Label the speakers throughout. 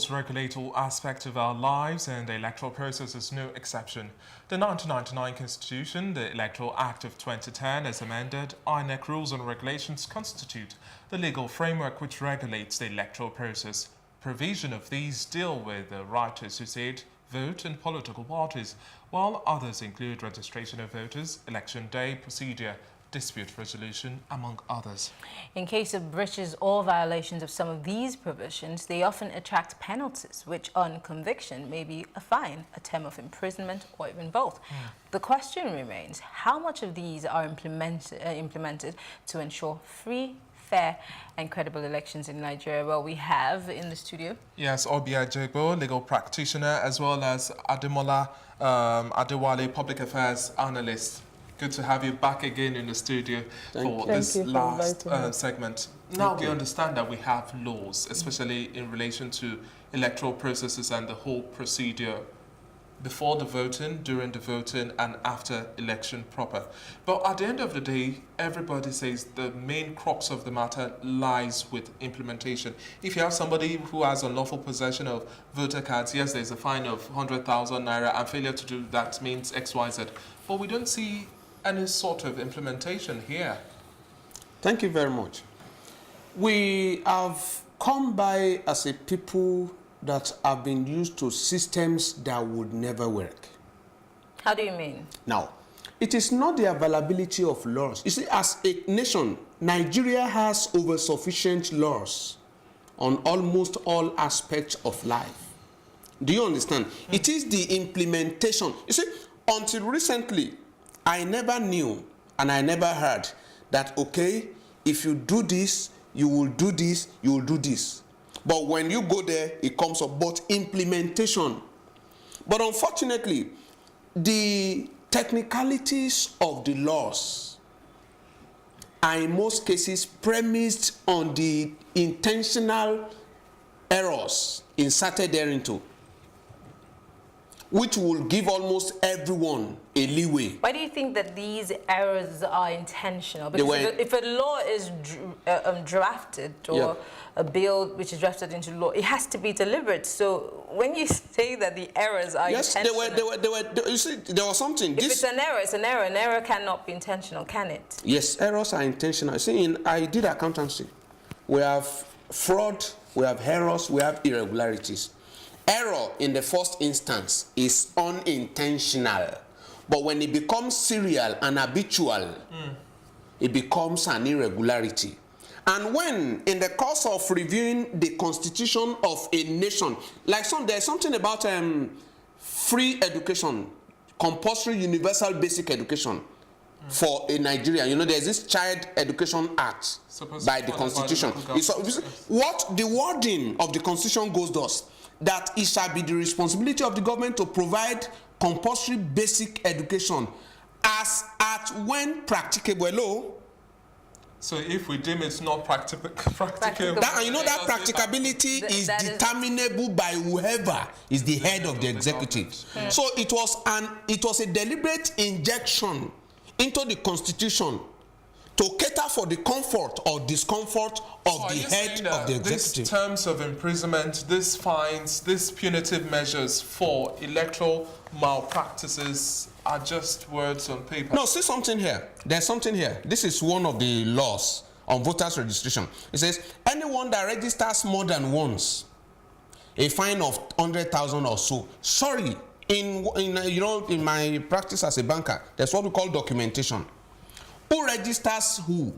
Speaker 1: laws regulate all aspects of our lives, and the electoral process is no exception. The 1999 Constitution, the Electoral Act of 2010 as amended, INEC rules and regulations constitute the legal framework which regulates the electoral process. Provision of these deal with the right to associate, vote in political parties, while others include registration of voters, election day procedure, dispute resolution, among others.
Speaker 2: In case of breaches or violations of some of these provisions, they often attract penalties, which on conviction may be a fine, a term of imprisonment, or even both. The question remains, how much of these are implemented to ensure free, fair and credible elections in Nigeria? Well, we have in the studio.
Speaker 1: Yes, Ajegboa, legal practitioner, as well as Ademola, Adewale, public affairs analyst. Good to have you back again in the studio for this last segment. Now we understand that we have laws, especially in relation to electoral processes and the whole procedure before the voting, during the voting, and after election proper. But at the end of the day, everybody says the main crux of the matter lies with implementation. If you have somebody who has unlawful possession of voter cards, yes, there's a fine of 100,000 naira, and failure to do that means XYZ. But we don't see any sort of implementation here.
Speaker 3: Thank you very much. We have come by as a people that have been used to systems that would never work.
Speaker 2: How do you mean?
Speaker 3: Now, it is not the availability of laws. You see, as a nation, Nigeria has over sufficient laws on almost all aspects of life. Do you understand? It is the implementation. You see, until recently, I never knew and I never heard that, okay, if you do this, you will do this, you will do this. But when you go there, it comes up, but implementation. But unfortunately, the technicalities of the laws are in most cases premised on the intentional errors inserted thereinto, which will give almost everyone a leeway.
Speaker 2: Why do you think that these errors are intentional? Because if a law is drafted, or a bill which is drafted into law, it has to be deliberate. So when you say that the errors are intentional...
Speaker 3: Yes, you see, there was something...
Speaker 2: If it's an error, it's an error. An error cannot be intentional, can it?
Speaker 3: Yes, errors are intentional. See, I did accountancy. We have fraud, we have errors, we have irregularities. Error in the first instance is unintentional, but when it becomes serial and habitual, it becomes an irregularity. And when, in the course of reviewing the constitution of a nation, like there's something about free education, compulsory universal basic education for a Nigerian. You know, there's this Child Education Act by the Constitution. What the wording of the Constitution goes that it shall be the responsibility of the government to provide compulsory basic education as at when practicable. Hello?
Speaker 1: So if we deem it's not practicable.
Speaker 3: You know that practicability is determinable by whoever is the head of the executive. So it was a deliberate injection into the Constitution to cater for the comfort or discomfort of the head of the executive.
Speaker 1: These terms of imprisonment, these fines, these punitive measures for electoral malpractices are just words on paper.
Speaker 3: No, see something here. There's something here. This is one of the laws on voters registration. It says anyone that registers more than once, a fine of 100,000 or so. Sorry, in my practice as a banker, there's what we call documentation. Who registers who?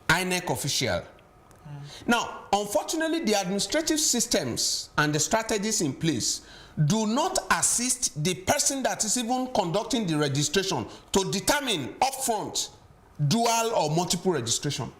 Speaker 3: INEC official. Now, unfortunately, the administrative systems and the strategies in place do not assist the person that is even conducting the registration to determine upfront dual or multiple registration.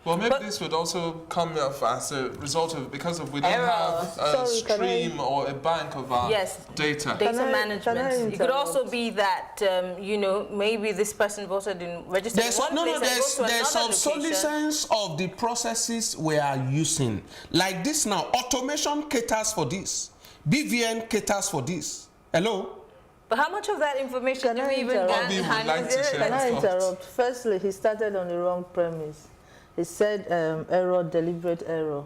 Speaker 1: Well, maybe this would also come off as a result of, because we don't have a stream or a bank of our data.
Speaker 2: Data management. It could also be that, you know, maybe this person voted in registered in one place.
Speaker 3: There's obsolescence of the processes we are using. Like this now, automation caters for this. BVN caters for this. Hello?
Speaker 2: But how much of that information do we even get?
Speaker 1: Can I
Speaker 4: interrupt? Firstly, he started on the wrong premise. He said error, deliberate error.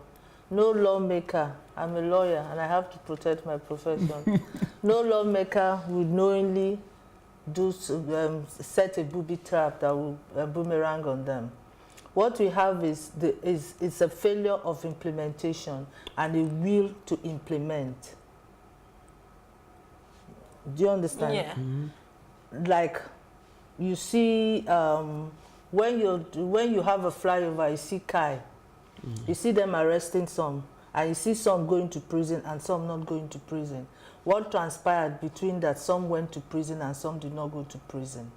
Speaker 4: no lawmaker, I'm a lawyer and I have to protect my profession, no lawmaker would knowingly set a booby trap that will boomerang on them. What we have is a failure of implementation and a will to implement. Do you understand?
Speaker 2: Yeah.
Speaker 4: Like you see, when you have a flyover, you see Kai, you see them arresting some, and you see some going to prison and some not going to prison. What transpired between that? Some went to prison and some did not go to prison.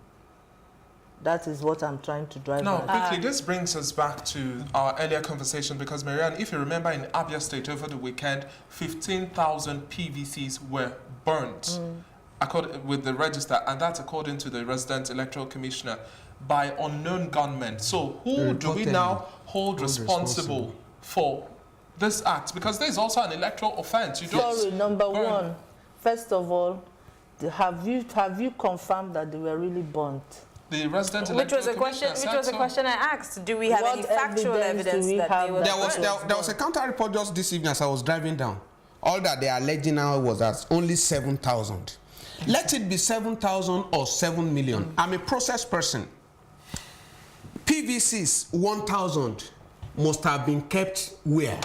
Speaker 4: That is what I'm trying to drive
Speaker 1: Now,
Speaker 4: at.
Speaker 1: quickly, this brings us back to our earlier conversation because, Marianne, if you remember in Abia State over the weekend, 15,000 PVCs were burnt with the register, and that's according to the resident electoral commissioner, by unknown gunmen. So who do we now hold responsible for this act? Because there's also an electoral offence. You don't
Speaker 4: Sorry, number one, first of all, have you confirmed that they were really burnt?
Speaker 1: The resident
Speaker 2: Which was a question. Which was a question I asked. Do we have any factual evidence that they were?
Speaker 3: There was a counter report just this evening as I was driving down. All that they are alleging now was that only 7,000. Let it be 7,000 or 7 million. I'm a process person. PVCs 1,000 must have been kept where?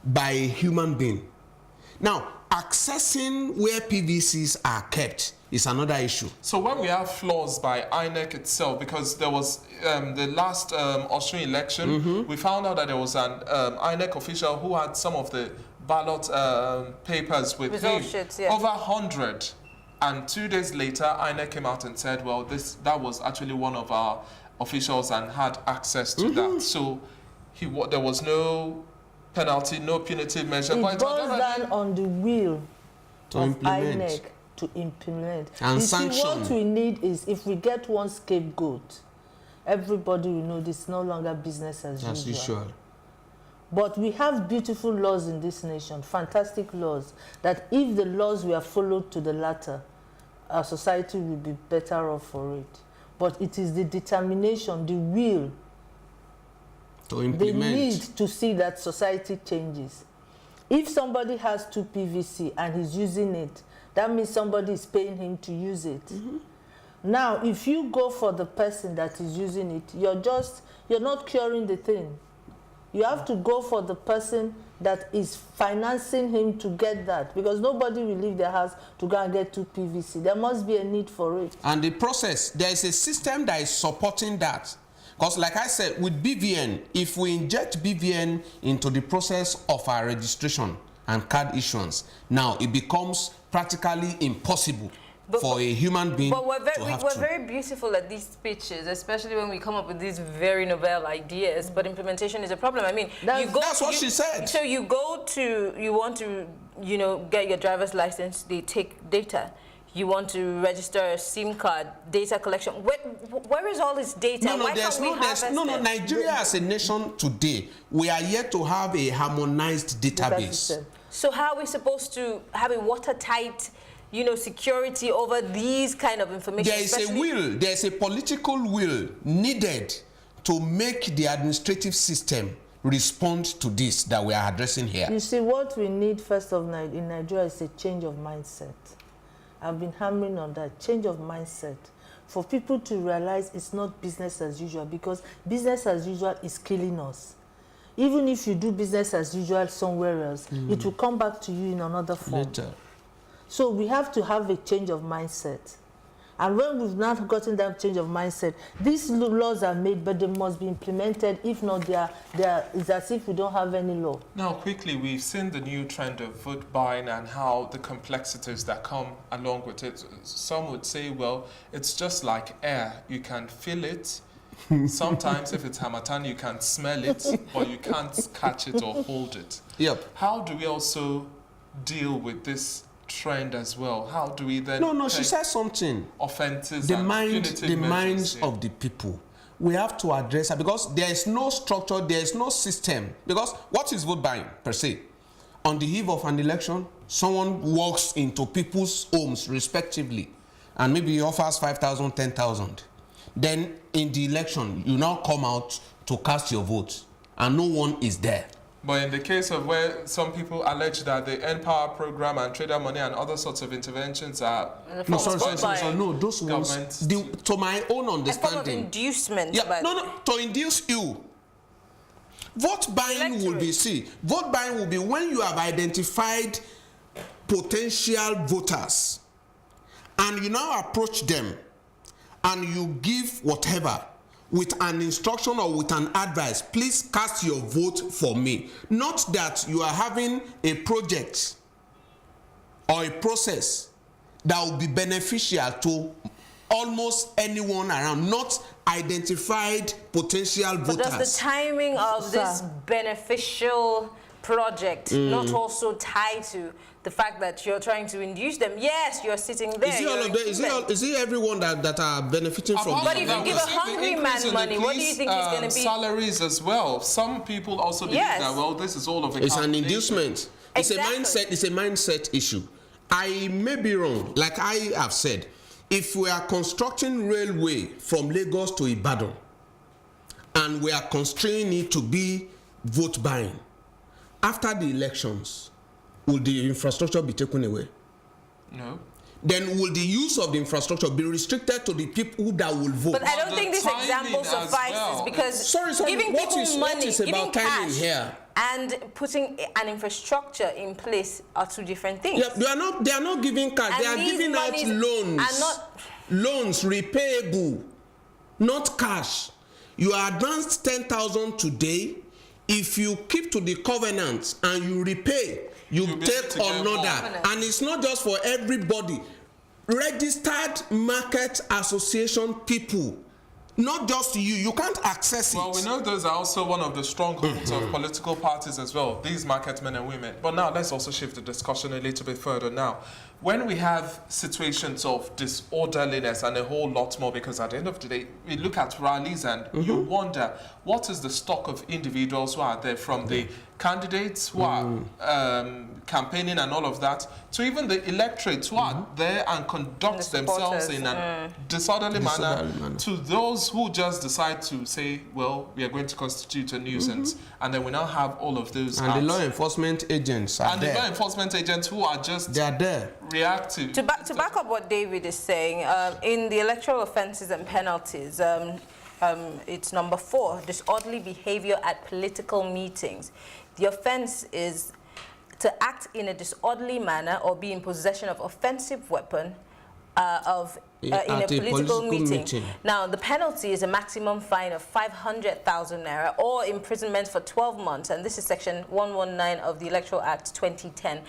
Speaker 3: By a human being. Now, accessing where PVCs are kept is another issue.
Speaker 1: So when we have flaws by INEC itself, because there was the last Austrian election, we found out that there was an INEC official who had some of the ballot papers with him, over 100. And 2 days later, INEC came out and said, well, that was actually one of our officials and had access to that. So there was no penalty, no punitive measure.
Speaker 4: It goes down on the will of INEC to implement.
Speaker 3: And
Speaker 4: you
Speaker 3: sanction.
Speaker 4: See, what we need is, if we get one scapegoat, everybody will know this is no longer business as usual. But we have beautiful laws in this nation, fantastic laws, that if the laws were followed to the latter, our society will be better off for it. But it is the determination, the will,
Speaker 3: to implement.
Speaker 4: the need to see that society changes. If somebody has 2 PVC and he's using it, that means somebody is paying him to use it. Now, if you go for the person that is using it, you're not curing the thing. You have to go for the person that is financing him to get that, because nobody will leave their house to go and get 2 PVC. There must be a need for it.
Speaker 3: And the process, there is a system that is supporting that. Because like I said, with BVN, if we inject BVN into the process of our registration and card issuance, now it becomes practically impossible for a human being
Speaker 2: but we're
Speaker 3: to
Speaker 2: very beautiful at these speeches, especially when we come up with these very novel ideas, but implementation is a problem. I mean,
Speaker 3: that's what she said.
Speaker 2: So you want to, get your driver's license, they take data. You want to register a SIM card, data collection. Where is all this data?
Speaker 3: No, Nigeria as a nation today, we are yet to have a harmonized database.
Speaker 2: So how are we supposed to have a watertight, security over these kind of information?
Speaker 3: There is a will, there is a political will needed to make the administrative system respond to this that we are addressing here.
Speaker 4: You see, what we need first in Nigeria is a change of mindset. I've been hammering on that, change of mindset. For people to realize it's not business as usual, because business as usual is killing us. Even if you do business as usual somewhere else, it will come back to you in another form.
Speaker 3: Later.
Speaker 4: So we have to have a change of mindset. And when we've not gotten that change of mindset, these laws are made, but they must be implemented. If not, it's as if we don't have any law.
Speaker 1: Now, quickly, we've seen the new trend of vote buying and how the complexities that come along with it. Some would say, well, it's just like air. You can feel it. Sometimes, if it's Hamatan, you can smell it, but you can't catch it or hold it.
Speaker 3: Yep.
Speaker 1: How do we also deal with this trend as well? How do we then
Speaker 3: she said something.
Speaker 1: Offences
Speaker 3: the
Speaker 1: and
Speaker 3: minds of the people. We have to address that, because there is no structure, there is no system. Because what is vote buying per se? On the eve of an election, someone walks into people's homes respectively and maybe offers 5,000, 10,000. Then in the election, you now come out to cast your vote and no one is there.
Speaker 1: But in the case of where some people allege that the Empower program and trader money and other sorts of interventions are...
Speaker 3: No, sorry, no, those ones, to my own understanding...
Speaker 2: A form of inducement.
Speaker 3: Yeah, no, to induce you. Vote buying will be, vote buying will be when you have identified potential voters and you now approach them and you give whatever with an instruction or with an advice, please cast your vote for me. Not that you are having a project or a process that will be beneficial to almost anyone around, not identified potential voters.
Speaker 2: But does the timing of this beneficial project not also tie to the fact that you're trying to induce them? Yes, you're sitting there.
Speaker 3: Is it all of them? Is it everyone that are benefiting from this?
Speaker 2: But if you give a hungry man money, what do you think he's going to be?
Speaker 1: Salaries as well. Some people also believe that, well, this is all of it.
Speaker 3: It's an inducement.
Speaker 2: Exactly.
Speaker 3: It's a mindset issue. I may be wrong, like I have said. If we are constructing railway from Lagos to Ibadan and we are constraining it to be vote buying, after the elections, will the infrastructure be taken away?
Speaker 1: No.
Speaker 3: Then will the use of the infrastructure be restricted to the people that will vote?
Speaker 2: But I don't think this example suffices because giving people money, giving cash and putting an infrastructure in place are two different things.
Speaker 3: Yeah, they are not giving cash. They are giving out loans. Loans repayable, not cash. You are advanced 10,000 today. If you keep to the covenant and you repay, you take another. And it's not just for everybody. Registered market association people, not just you. You can't access it.
Speaker 1: Well, we know those are also one of the strongholds of political parties as well, these market men and women. But now let's also shift the discussion a little bit further now. When we have situations of disorderliness and a whole lot more, because at the end of the day, we look at rallies and you wonder, what is the stock of individuals who are there, from the candidates who are campaigning and all of that, to even the electorates who are there and conduct themselves in a disorderly manner, to those who just decide to say, well, we are going to constitute a nuisance. And then we now have all of those.
Speaker 3: And the law enforcement agents are there.
Speaker 1: And the law enforcement agents who are just...
Speaker 3: They are there.
Speaker 1: Reactive.
Speaker 2: To back up what David is saying, in the Electoral Offences and Penalties, it's number 4, disorderly behavior at political meetings. The offence is to act in a disorderly manner or be in possession of offensive weapon in a political meeting. Now, the penalty is a maximum fine of 500,000 naira or imprisonment for 12 months, and this is section 119 of the Electoral Act 2010.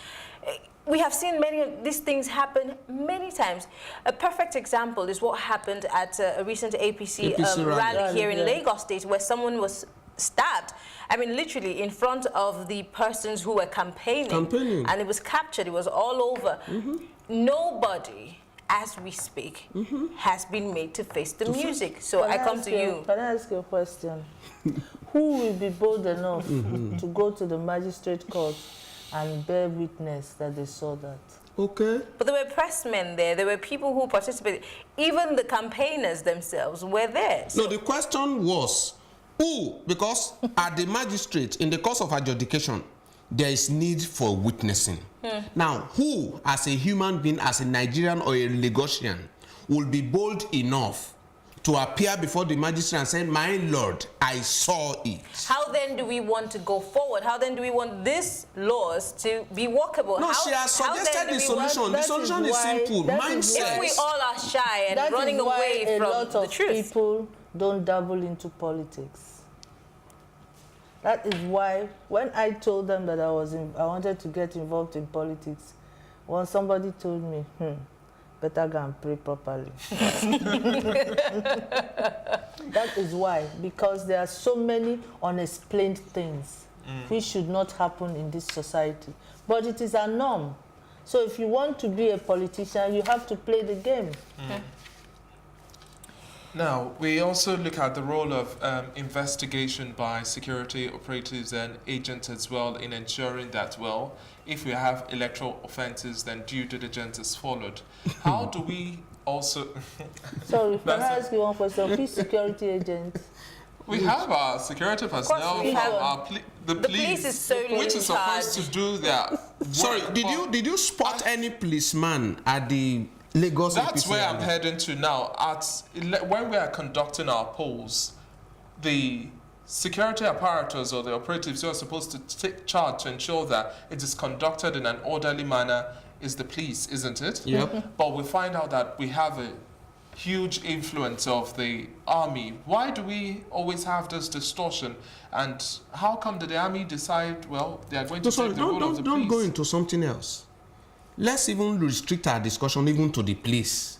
Speaker 2: We have seen many of these things happen many times. A perfect example is what happened at a recent APC rally here in Lagos State, where someone was stabbed. I mean, literally in front of the persons who were campaigning. And it was captured. It was all over. Nobody, as we speak, has been made to face the music. So I come to you.
Speaker 4: Can I ask you a question? Who will be bold enough to go to the magistrate court and bear witness that they saw that?
Speaker 3: Okay.
Speaker 2: But there were pressmen there. There were people who participated. Even the campaigners themselves were there.
Speaker 3: So no, the question was, who? Because at the magistrate, in the course of adjudication, there is need for witnessing. Now, who, as a human being, as a Nigerian or a Lagosian, will be bold enough to appear before the magistrate and say, my lord, I saw it?
Speaker 2: How then do we want to go forward? How then do we want these laws to be workable?
Speaker 3: No, she has suggested the solution. The solution is simple. Mindset.
Speaker 2: If we all are shy and running away from the truth.
Speaker 4: A lot of people don't dabble into politics. That is why, when I told them that I wanted to get involved in politics, when somebody told me, better go and pray properly. That is why, because there are so many unexplained things which should not happen in this society. But it is a norm. So if you want to be a politician, you have to play the game.
Speaker 1: Now, we also look at the role of investigation by security operatives and agents as well in ensuring that, well, if we have electoral offences, then due diligence is followed. How do we also...
Speaker 4: Sorry, can I ask you one question? Which security agents?
Speaker 1: We have our security personnel, the
Speaker 2: police is solely
Speaker 1: which is supposed to do their work.
Speaker 3: Sorry, did you spot any policeman at the Lagos?
Speaker 1: That's
Speaker 3: APC
Speaker 1: where I'm
Speaker 3: rally?
Speaker 1: heading to now. When we are conducting our polls, the security apparatus or the operatives who are supposed to take charge to ensure that it is conducted in an orderly manner is the police, isn't it?
Speaker 3: Yep.
Speaker 1: But we find out that we have a huge influence of the army. Why do we always have this distortion? And how come did the army decide, well, they are going to take the role of the police?
Speaker 3: Don't go into something else. Let's even restrict our discussion even to the police.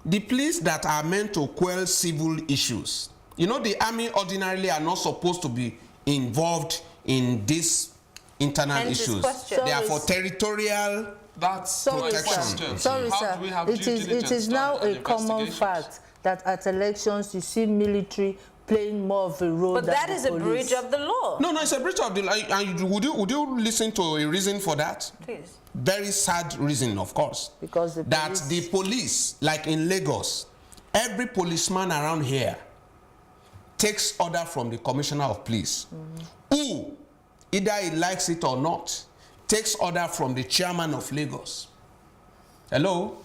Speaker 3: The police that are meant to quell civil issues. You know, the army ordinarily are not supposed to be involved in these internal issues. They are for territorial protection.
Speaker 4: Sorry, sir. It is now a common fact that at elections you see military playing more of a role
Speaker 2: but
Speaker 4: than
Speaker 2: that is
Speaker 4: police.
Speaker 2: a breach of the law.
Speaker 3: No, it's a breach of the law. And would you listen to a reason for that?
Speaker 2: Please.
Speaker 3: Very sad reason, of course.
Speaker 4: Because
Speaker 3: the police, like in Lagos, every policeman around here takes order from the commissioner of police, who, either he likes it or not, takes order from the chairman of Lagos. Hello?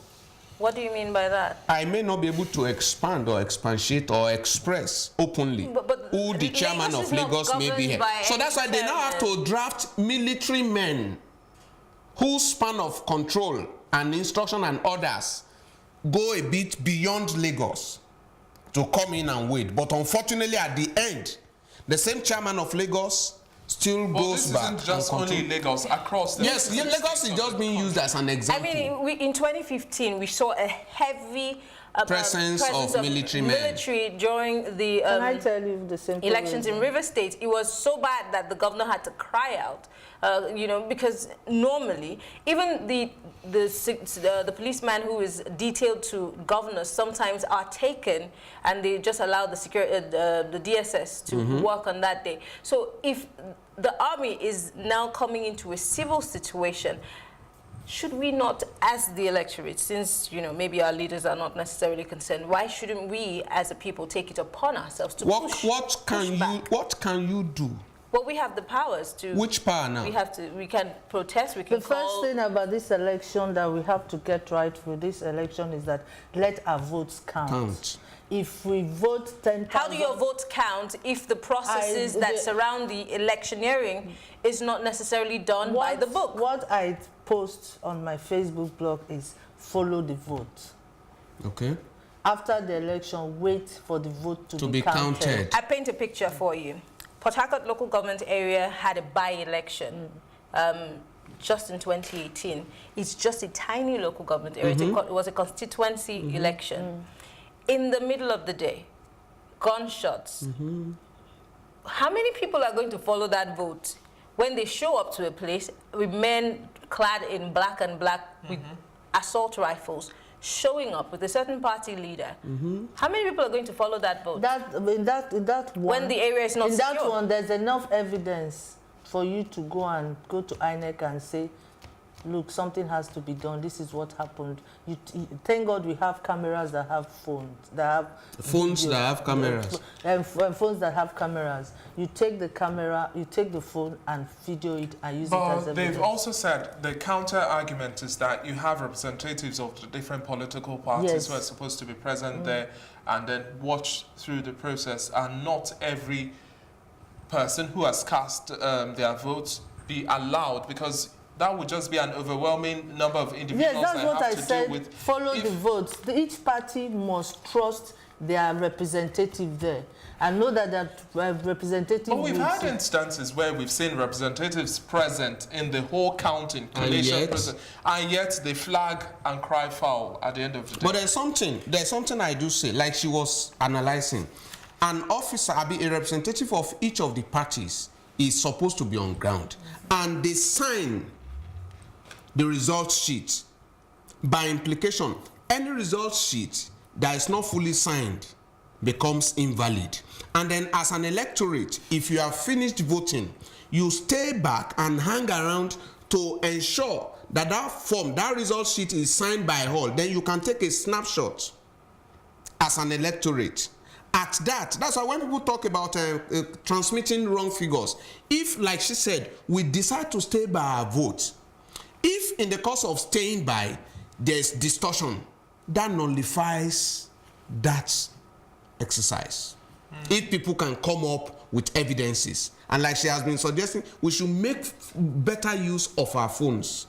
Speaker 2: What do you mean by that?
Speaker 3: I may not be able to expand or expatiate or express openly who the chairman of Lagos may be here. So that's why they now have to draft military men whose span of control and instruction and orders go a bit beyond Lagos to come in and wait. But unfortunately, at the end, the same chairman of Lagos still goes back.
Speaker 1: This isn't just only Lagos, across the
Speaker 3: Yes, Lagos is just being used as an example.
Speaker 2: I mean, in 2015, we saw a heavy
Speaker 3: presence of military men
Speaker 2: during the
Speaker 4: Can I tell you the same
Speaker 2: elections in River State. It was so bad that the governor had to cry out, you know, because normally even the policeman who is detailed to governors sometimes are taken and they just allow the the DSS to work on that day. So if the army is now coming into a civil situation, should we not, as the electorate, since, you know, maybe our leaders are not necessarily concerned, why shouldn't we as a people take it upon ourselves to push back?
Speaker 3: What can you do?
Speaker 2: Well, we have the powers to.
Speaker 3: Which power now?
Speaker 2: We can protest, we can
Speaker 4: The first thing about this election that we have to get right for this election is that let our votes count. If we vote 10,000...
Speaker 2: How do your votes count if the processes that surround the electioneering is not necessarily done by the book?
Speaker 4: What I post on my Facebook blog is follow the vote.
Speaker 3: Okay.
Speaker 4: After the election, wait for the vote to be counted.
Speaker 2: I paint a picture for you. Port Harcourt local government area had a by-election just in 2018. It's just a tiny local government area. It was a constituency election. In the middle of the day, gunshots. How many people are going to follow that vote when they show up to a place with men clad in black and black with assault rifles, showing up with a certain party leader? How many people are going to follow that vote?
Speaker 4: In that one,
Speaker 2: when the area is not secure?
Speaker 4: In that one, there's enough evidence for you to go to INEC and say, look, something has to be done. This is what happened. Thank God we have cameras that have phones.
Speaker 3: Phones that have cameras.
Speaker 4: Phones that have cameras. You take the camera, you take the phone and video it and use it as evidence.
Speaker 1: They've also said the counter argument is that you have representatives of the different political parties who are supposed to be present there and then watch through the process, and not every person who has cast their votes be allowed, because that would just be an overwhelming number of individuals.
Speaker 4: Yes, that's what I said.
Speaker 1: Deal with.
Speaker 4: Follow the votes. Each party must trust their representative there and know that that representative.
Speaker 1: But we've had instances where we've seen representatives present in the whole counting collation process, and yet they flag and cry foul at the end of the day.
Speaker 3: But there's something I do say, like she was analyzing. An officer, a representative of each of the parties, is supposed to be on ground, and they sign the results sheet. By implication, any results sheet that is not fully signed becomes invalid. And then as an electorate, if you have finished voting, you stay back and hang around to ensure that that form, that result sheet is signed by all. Then you can take a snapshot as an electorate at that. That's why when people talk about transmitting wrong figures, if, like she said, we decide to stay by our vote, if in the course of staying by, there's distortion, that nullifies that exercise. If people can come up with evidences, and like she has been suggesting, we should make better use of our phones.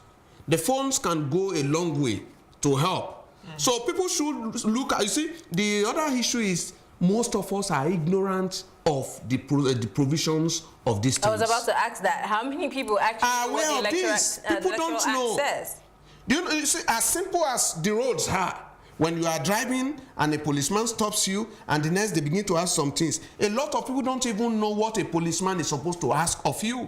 Speaker 3: The phones can go a long way to help. So people should look at, you see, the other issue is most of us are ignorant of the provisions of these things.
Speaker 2: I was about to ask that. How many people actually
Speaker 3: are
Speaker 2: know what
Speaker 3: aware
Speaker 2: the
Speaker 3: of this? People don't know.
Speaker 2: says?
Speaker 3: Do you see, as simple as the roads are, when you are driving and a policeman stops you and the next they begin to ask some things, a lot of people don't even know what a policeman is supposed to ask of you.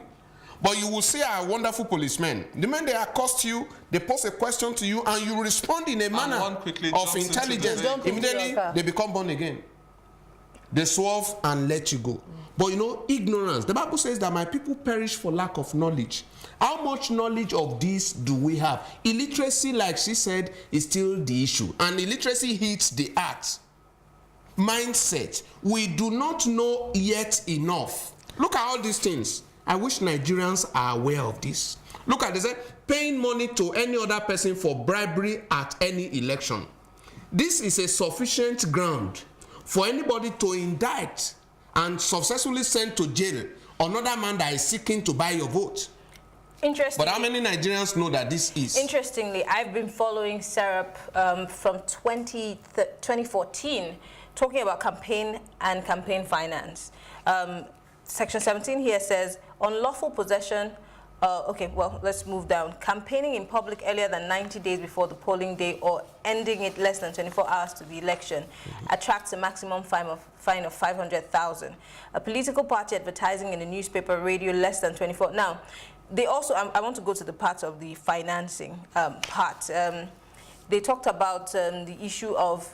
Speaker 3: But you will see our wonderful policemen. The moment they accost you, they pose a question to you and you respond in a manner of intelligence. Immediately, they become born again. They swerve and let you go. But you know, ignorance. The Bible says that my people perish for lack of knowledge. How much knowledge of this do we have? Illiteracy, like she said, is still the issue. And illiteracy hits the heart. Mindset. We do not know yet enough. Look at all these things. I wish Nigerians are aware of this. Look at this, paying money to any other person for bribery at any election. This is a sufficient ground for anybody to indict and successfully send to jail another man that is seeking to buy your vote. But how many Nigerians know that this is?
Speaker 2: Interestingly, I've been following SERAP from 2014, talking about campaign and campaign finance. Section 17 here says, unlawful possession, okay, well, let's move down. Campaigning in public earlier than 90 days before the polling day or ending it less than 24 hours to the election attracts a maximum fine of 500,000. A political party advertising in a newspaper, radio less than 24. Now, they also, I want to go to the part of the financing part. They talked about the issue of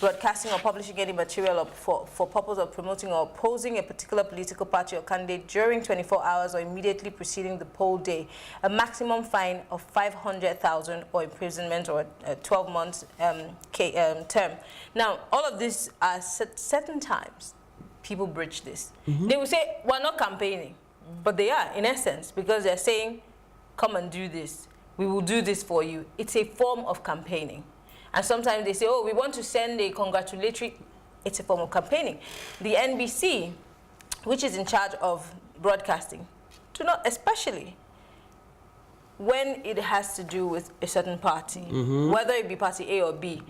Speaker 2: broadcasting or publishing any material for purpose of promoting or opposing a particular political party or candidate during 24 hours or immediately preceding the poll day, a maximum fine of 500,000 or imprisonment or a 12 months term. Now, all of this are certain times people breach this. They will say, we're not campaigning, but they are, in essence, because they're saying, come and do this. We will do this for you. It's a form of campaigning. And sometimes they say, oh, we want to send a congratulatory. It's a form of campaigning. The NBC, which is in charge of broadcasting, do not, especially when it has to do with a certain party, whether it be party A or B.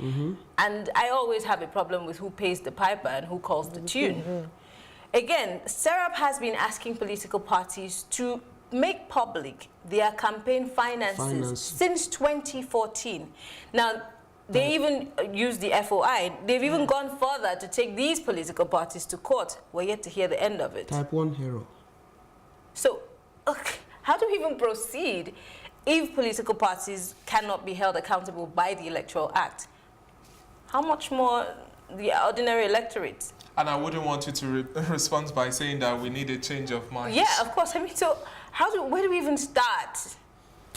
Speaker 2: And I always have a problem with who pays the piper and who calls the tune. Again, SERAP has been asking political parties to make public their campaign finances since 2014. Now, they even use the FOI. They've even gone further to take these political parties to court. We're yet to hear the end of it.
Speaker 3: Type 1 hero.
Speaker 2: So, how do we even proceed if political parties cannot be held accountable by the Electoral Act? How much more the ordinary electorate?
Speaker 1: And I wouldn't want you to respond by saying that we need a change of mind.
Speaker 2: Yeah, of course. I mean, so where do we even start?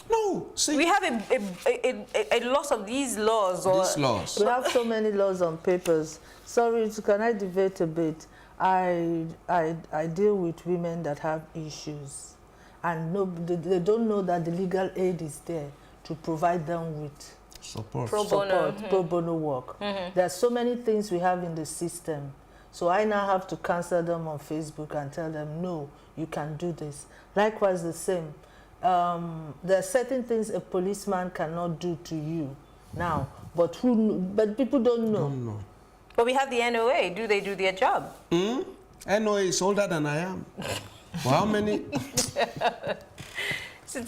Speaker 3: No, see,
Speaker 2: we have a loss of these laws.
Speaker 3: These laws.
Speaker 4: We have so many laws on papers. Sorry, can I debate a bit? I deal with women that have issues, and they don't know that the legal aid is there to provide them with
Speaker 3: support,
Speaker 2: pro
Speaker 4: bono work. There are so many things we have in the system. So I now have to cancel them on Facebook and tell them, no, you can do this. Likewise, the same. There are certain things a policeman cannot do to you now, but people don't know.
Speaker 2: But we have the NOA. Do they do their job?
Speaker 3: NOA is older than I am. Well, how many?
Speaker 2: So,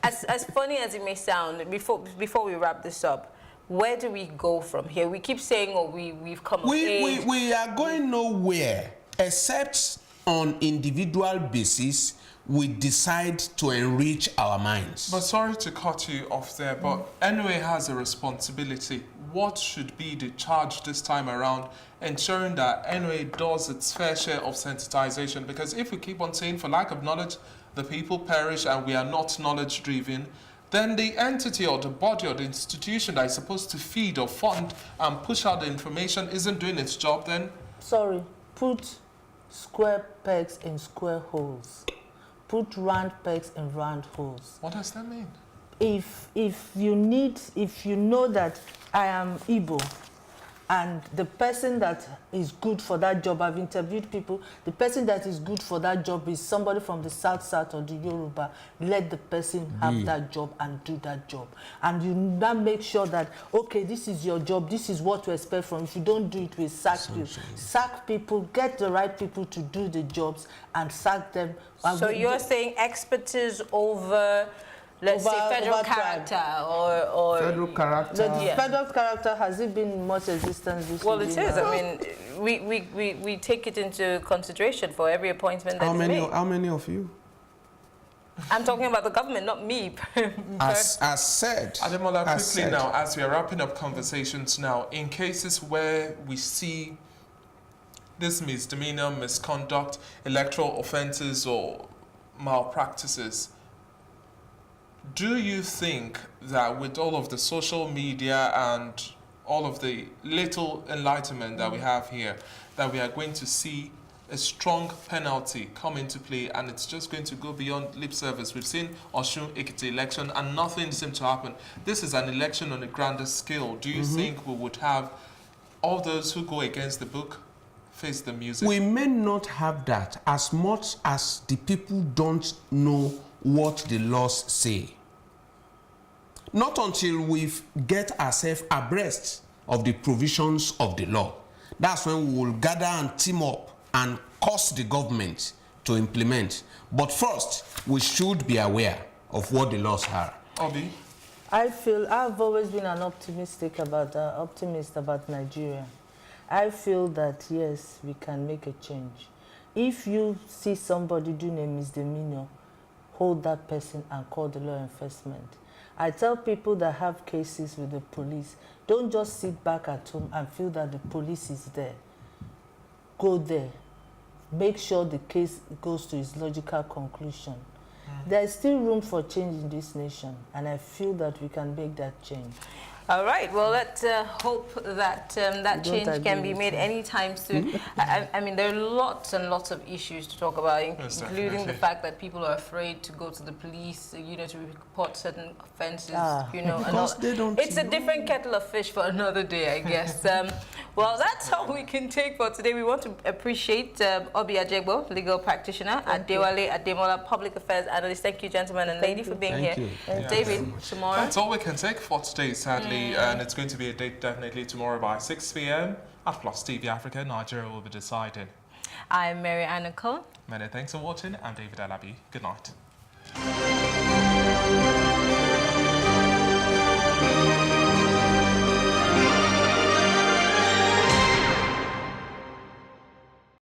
Speaker 2: as funny as it may sound, before we wrap this up, where do we go from here? We keep saying, oh, we've come of age.
Speaker 3: We are going nowhere except on individual basis. We decide to enrich our minds.
Speaker 1: But sorry to cut you off there, but NOA has a responsibility. What should be the charge this time around, ensuring that NOA does its fair share of sensitization? Because if we keep on saying, for lack of knowledge, the people perish and we are not knowledge-driven, then the entity or the body or the institution that is supposed to feed or fund and push out the information isn't doing its job then.
Speaker 4: sorry, put square pegs in square holes. Put round pegs in round holes.
Speaker 1: What does that mean?
Speaker 4: If you know that I am Igbo, and the person that is good for that job, I've interviewed people, the person that is good for that job is somebody from the South or the Yoruba, let the person have that job and do that job. And you now make sure that, okay, this is your job, this is what we expect from you. If you don't do it, we sack you. Sack people, get the right people to do the jobs and sack them.
Speaker 2: So you're saying expertise over, let's say, federal character or
Speaker 3: federal character.
Speaker 4: The federal character, has it been in much existence this
Speaker 2: Well, it is. I mean, we take it into consideration for every appointment that's made.
Speaker 3: How many of you?
Speaker 2: I'm talking about the government, not me.
Speaker 3: As said.
Speaker 1: Ademola, quickly now, as we are wrapping up conversations now, in cases where we see this misdemeanor, misconduct, electoral offences or malpractices, do you think that with all of the social media and all of the little enlightenment that we have here, that we are going to see a strong penalty come into play and it's just going to go beyond lip service? We've seen Osun Ekiti election and nothing seemed to happen. This is an election on a grander scale. Do you think we would have all those who go against the book face the music?
Speaker 3: We may not have that as much as the people don't know what the laws say. Not until we get ourselves abreast of the provisions of the law. That's when we will gather and team up and cause the government to implement. But first, we should be aware of what the laws are.
Speaker 1: Obi?
Speaker 4: I feel I've always been an optimist about Nigeria. I feel that, yes, we can make a change. If you see somebody doing a misdemeanor, hold that person and call the law enforcement. I tell people that have cases with the police, don't just sit back at home and feel that the police is there. Go there. Make sure the case goes to its logical conclusion. There is still room for change in this nation, and I feel that we can make that change.
Speaker 2: All right. Well, let's hope that that change can be made anytime soon. I mean, there are lots and lots of issues to talk about, including the fact that people are afraid to go to the police, you know, to report certain offences, you know.
Speaker 3: Because they don't
Speaker 2: it's a different kettle of fish for another day, I guess. Well, that's all we can take for today. We want to appreciate Obi Ajegboa, legal practitioner, Adewale Ademola, public affairs analyst. Thank you, gentlemen and lady, for being here. David, tomorrow.
Speaker 1: That's all we can take for today, sadly. And it's going to be a date definitely tomorrow by 6 p.m. at Plus TV Africa. Nigeria will be deciding.
Speaker 2: I'm Mary Anna Cole.
Speaker 1: Many thanks for watching. I'm David Alabi. Good night.